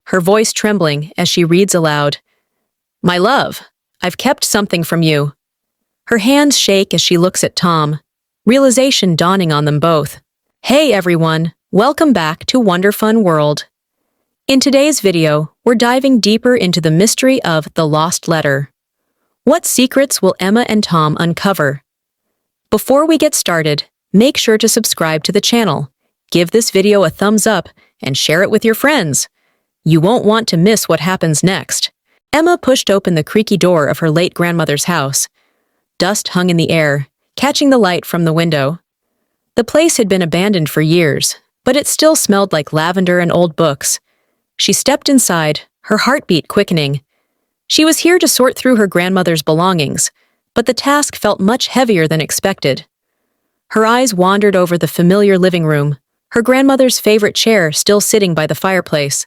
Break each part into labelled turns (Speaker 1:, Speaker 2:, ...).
Speaker 1: her voice trembling as she reads aloud, "My love, I've kept something from you." Her hands shake as she looks at Tom, realization dawning on them both. Hey everyone, welcome back to WonderFun World. In today's video, we're diving deeper into the mystery of the lost letter. What secrets will Emma and Tom uncover? Before we get started, make sure to subscribe to the channel, give this video a thumbs up, and share it with your friends. You won't want to miss what happens next. Emma pushed open the creaky door of her late grandmother's house. Dust hung in the air, catching the light from the window. The place had been abandoned for years, but it still smelled like lavender and old books. She stepped inside, her heartbeat quickening. She was here to sort through her grandmother's belongings, but the task felt much heavier than expected. Her eyes wandered over the familiar living room, her grandmother's favorite chair still sitting by the fireplace.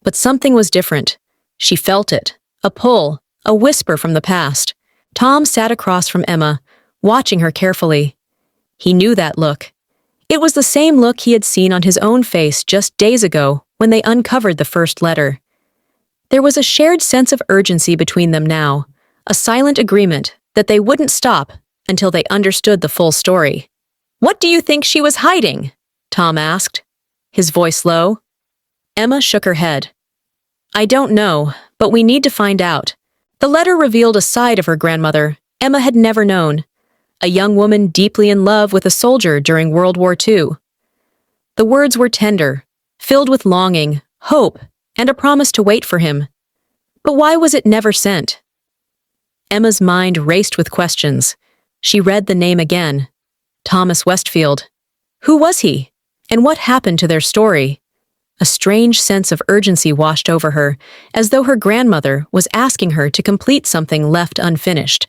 Speaker 1: But something was different. She felt it, a pull, a whisper from the past. Tom sat across from Emma, watching her carefully. He knew that look. It was the same look he had seen on his own face just days ago when they uncovered the first letter. There was a shared sense of urgency between them now, a silent agreement that they wouldn't stop until they understood the full story. "What do you think she was hiding?" Tom asked, his voice low. Emma shook her head. "I don't know, but we need to find out." The letter revealed a side of her grandmother Emma had never known, a young woman deeply in love with a soldier during World War II. The words were tender, filled with longing, hope, and a promise to wait for him. But why was it never sent? Emma's mind raced with questions. She read the name again. Thomas Westfield. Who was he? And what happened to their story? A strange sense of urgency washed over her, as though her grandmother was asking her to complete something left unfinished.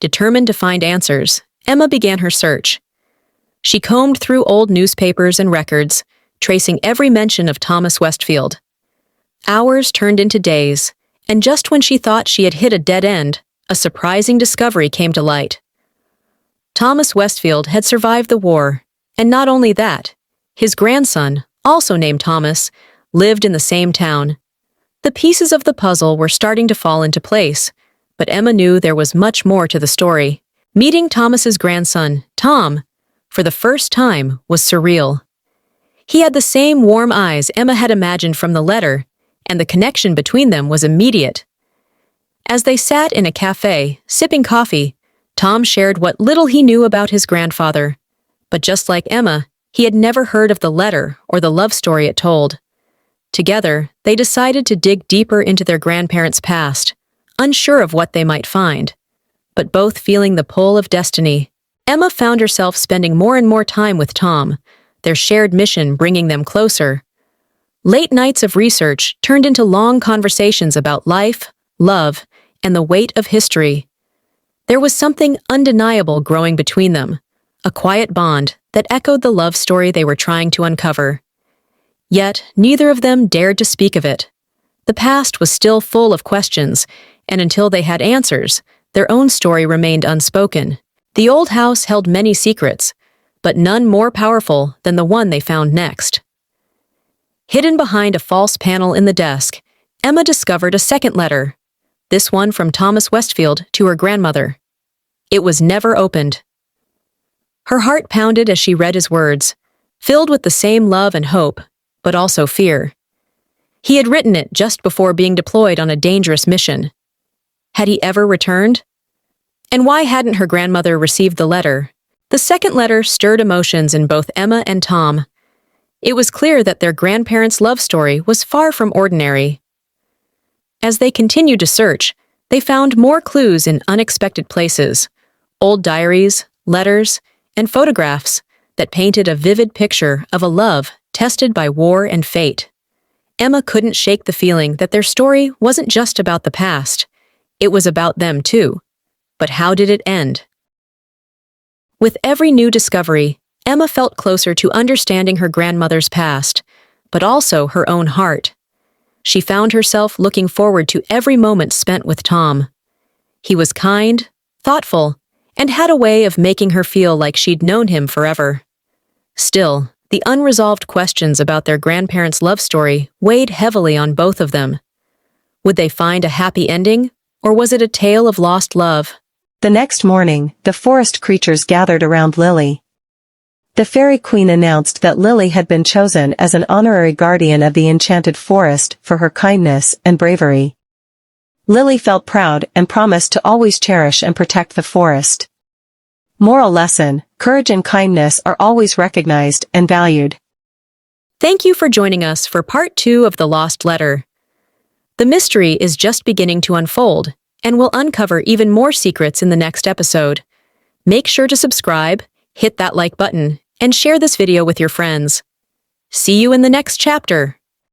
Speaker 1: Determined to find answers, Emma began her search. She combed through old newspapers and records, tracing every mention of Thomas Westfield. Hours turned into days, and just when she thought she had hit a dead end, a surprising discovery came to light. Thomas Westfield had survived the war, and not only that, his grandson, also named Thomas, lived in the same town. The pieces of the puzzle were starting to fall into place, but Emma knew there was much more to the story. Meeting Thomas's grandson, Tom, for the first time was surreal. He had the same warm eyes Emma had imagined from the letter, and the connection between them was immediate. As they sat in a cafe, sipping coffee, Tom shared what little he knew about his grandfather. But just like Emma, he had never heard of the letter or the love story it told. Together, they decided to dig deeper into their grandparents' past, unsure of what they might find, but both feeling the pull of destiny. Emma found herself spending more and more time with Tom, their shared mission bringing them closer. Late nights of research turned into long conversations about life, love, and the weight of history. There was something undeniable growing between them, a quiet bond that echoed the love story they were trying to uncover. Yet, neither of them dared to speak of it. The past was still full of questions, and until they had answers, their own story remained unspoken. The old house held many secrets, but none more powerful than the one they found next. Hidden behind a false panel in the desk, Emma discovered a second letter, this one from Thomas Westfield to her grandmother. It was never opened. Her heart pounded as she read his words, filled with the same love and hope, but also fear. He had written it just before being deployed on a dangerous mission. Had he ever returned? And why hadn't her grandmother received the letter? The second letter stirred emotions in both Emma and Tom. It was clear that their grandparents' love story was far from ordinary. As they continued to search, they found more clues in unexpected places, old diaries, letters, and photographs that painted a vivid picture of a love tested by war and fate. Emma couldn't shake the feeling that their story wasn't just about the past. It was about them too. But how did it end? With every new discovery, Emma felt closer to understanding her grandmother's past, but also her own heart. She found herself looking forward to every moment spent with Tom. He was kind, thoughtful, and had a way of making her feel like she'd known him forever. Still, The unresolved questions about their grandparents' love story weighed heavily on both of them. Would they find a happy ending, or was it a tale of lost love?
Speaker 2: The next morning, the forest creatures gathered around Lily. The fairy queen announced that Lily had been chosen as an honorary guardian of the enchanted forest for her kindness and bravery. Lily felt proud and promised to always cherish and protect the forest. Moral lesson: courage and kindness are always recognized and valued.
Speaker 1: Thank you for joining us for part 2 of The Lost Letter. The mystery is just beginning to unfold, and we'll uncover even more secrets in the next episode. Make sure to subscribe, hit that like button, and share this video with your friends. See you in the next chapter.